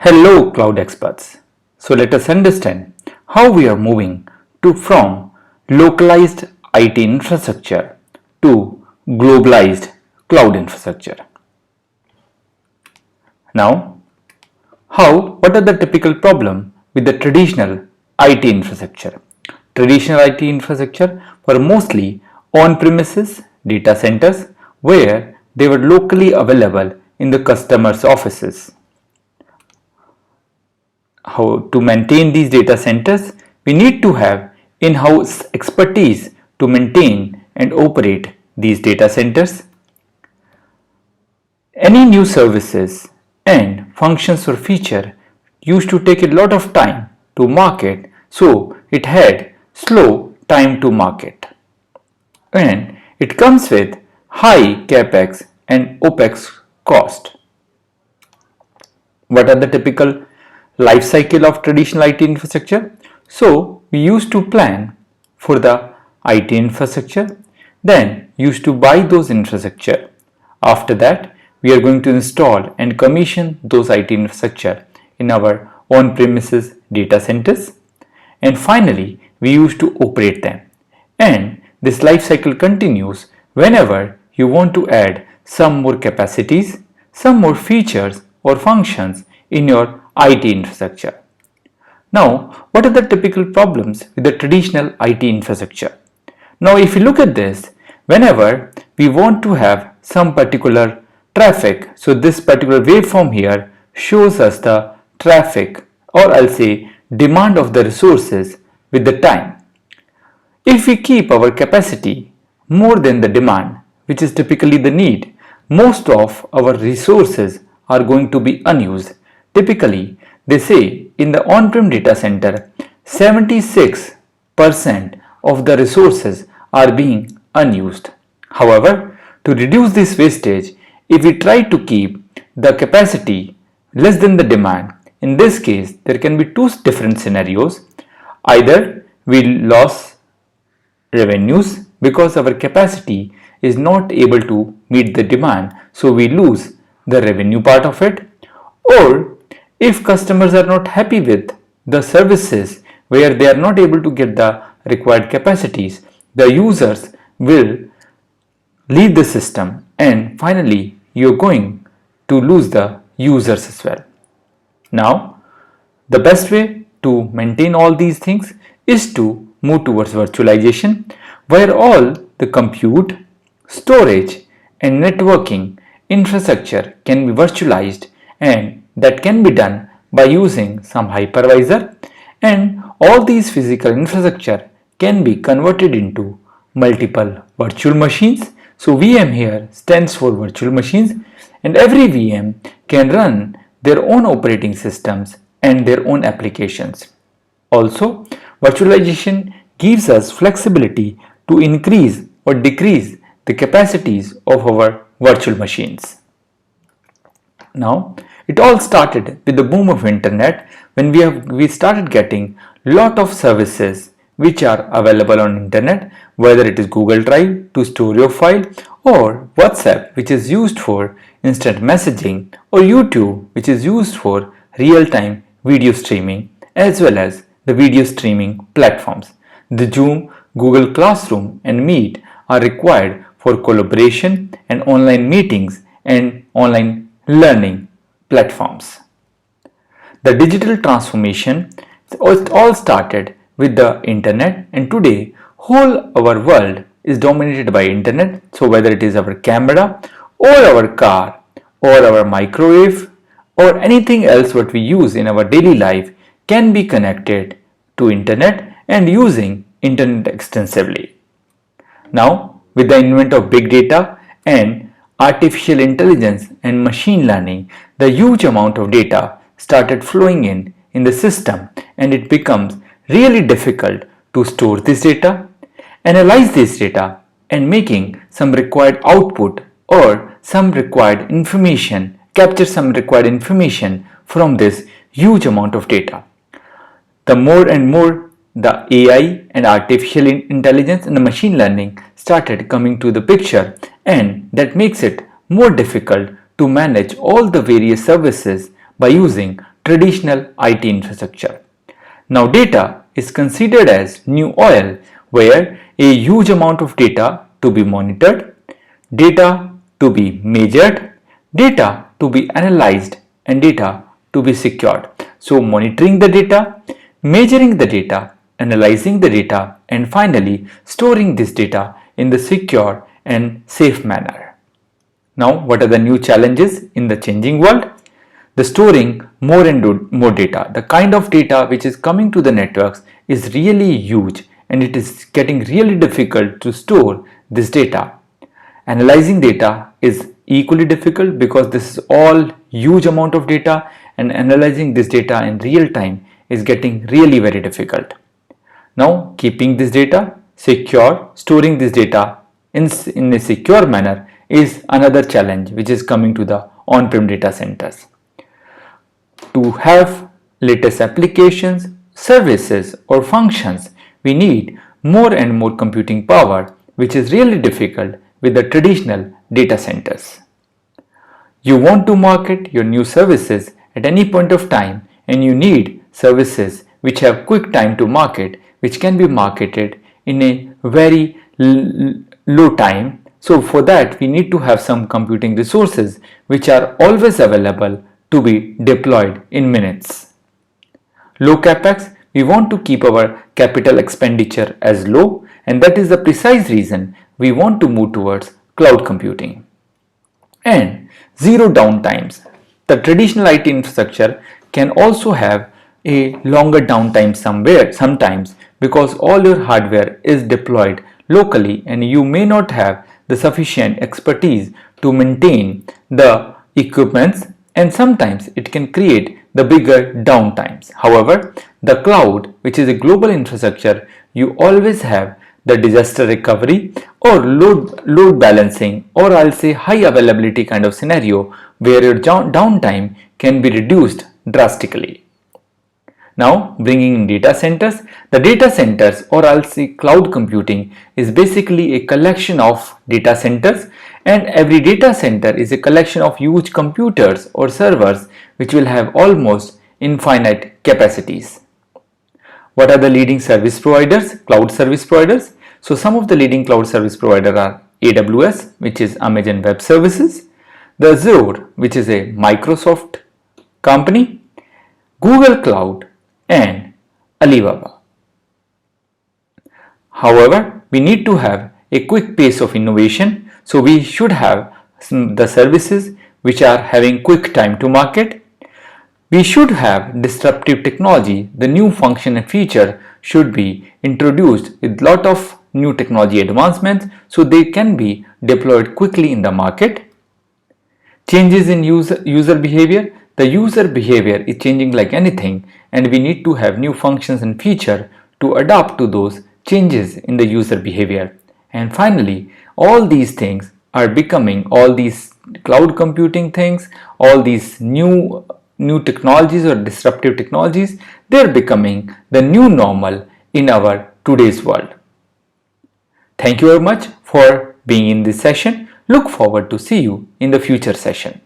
Hello cloud experts. So let us understand how we are moving from localized IT infrastructure to globalized cloud infrastructure. Now, what are the typical problem with the traditional IT infrastructure? Traditional IT infrastructure were mostly on-premises data centers where they were locally available in the customer's offices. How to maintain these data centers, we need to have in-house expertise to maintain and operate these data centers. Any new services and functions or feature used to take a lot of time to market, so it had slow time to market. And it comes with high capex and opex cost. What are the typical life cycle of traditional IT infrastructure? So we used to plan for the IT infrastructure, then used to buy those infrastructure. After that, we are going to install and commission those IT infrastructure in our on-premises data centers. And finally, we used to operate them. And this life cycle continues whenever you want to add some more capacities, some more features or functions in your IT infrastructure. Now, what are the typical problems with the traditional IT infrastructure? Now, if you look at this, whenever we want to have some particular traffic, so this particular waveform here shows us the traffic, or I'll say demand of the resources with the time. If we keep our capacity more than the demand, which is typically the need, most of our resources are going to be unused. Typically, they say in the on-prem data center, 76% of the resources are being unused. However, to reduce this wastage, if we try to keep the capacity less than the demand, in this case, there can be two different scenarios. Either we lose revenues because our capacity is not able to meet the demand, so we lose the revenue part of it, or if customers are not happy with the services where they are not able to get the required capacities, the users will leave the system, and finally you're going to lose the users as well. Now, the best way to maintain all these things is to move towards virtualization, where all the compute, storage and networking infrastructure can be virtualized, and that can be done by using some hypervisor, and all these physical infrastructure can be converted into multiple virtual machines. So VM here stands for virtual machines, and every VM can run their own operating systems and their own applications. Also, virtualization gives us flexibility to increase or decrease the capacities of our virtual machines. Now, it all started with the boom of internet, when we started getting lot of services which are available on internet, whether it is Google Drive to store your file, or WhatsApp, which is used for instant messaging, or YouTube, which is used for real-time video streaming, as well as the video streaming platforms. The Zoom, Google Classroom and Meet are required for collaboration and online meetings and online learning platforms. The digital transformation all started with the internet, and today whole our world is dominated by internet. So whether it is our camera or our car or our microwave or anything else what we use in our daily life can be connected to internet and using internet extensively. Now, with the advent of big data and artificial intelligence and machine learning, the huge amount of data started flowing in the system, and it becomes really difficult to store this data, analyze this data, and making some required output or some required information, capture some required information from this huge amount of data. The more and more the AI and artificial intelligence and the machine learning started coming to the picture, and that makes it more difficult to manage all the various services by using traditional IT infrastructure. Now data is considered as new oil, where a huge amount of data to be monitored, data to be measured, data to be analyzed, and data to be secured. So monitoring the data, measuring the data, analyzing the data, and finally storing this data in the secure and safe manner. Now, what are the new challenges in the changing world? The storing more and more data. The kind of data which is coming to the networks is really huge, and it is getting really difficult to store this data. Analyzing data is equally difficult because this is all huge amount of data, and analyzing this data in real time is getting really very difficult. Now, keeping this data secure, storing this data in a secure manner is another challenge which is coming to the on-prem data centers. To have latest applications, services or functions, we need more and more computing power, which is really difficult with the traditional data centers. You want to market your new services at any point of time, and you need services which have quick time to market, which can be marketed in a very low time. So for that, we need to have some computing resources which are always available to be deployed in minutes. Low capex, we want to keep our capital expenditure as low, and that is the precise reason we want to move towards cloud computing. And zero downtimes. The traditional IT infrastructure can also have a longer downtime sometimes because all your hardware is deployed locally and you may not have the sufficient expertise to maintain the equipments, and sometimes it can create the bigger downtimes. However, the cloud, which is a global infrastructure, you always have the disaster recovery or load balancing, or I'll say high availability kind of scenario where your downtime can be reduced drastically. Now, bringing in data centers, the data centers, or I'll say cloud computing, is basically a collection of data centers, and every data center is a collection of huge computers or servers which will have almost infinite capacities. What are the leading service providers, cloud service providers? So some of the leading cloud service providers are AWS, which is Amazon Web Services, the Azure, which is a Microsoft company, Google Cloud, and Alibaba. However, we need to have a quick pace of innovation, so we should have the services which are having quick time to market. We should have disruptive technology. The new function and feature should be introduced with lot of new technology advancements so they can be deployed quickly in the market. Changes in user behavior. The user behavior is changing like anything, and we need to have new functions and feature to adapt to those changes in the user behavior. And finally, all these things are becoming, all these cloud computing things, all these new technologies or disruptive technologies, they're becoming the new normal in our today's world. Thank you very much for being in this session. Look forward to see you in the future session.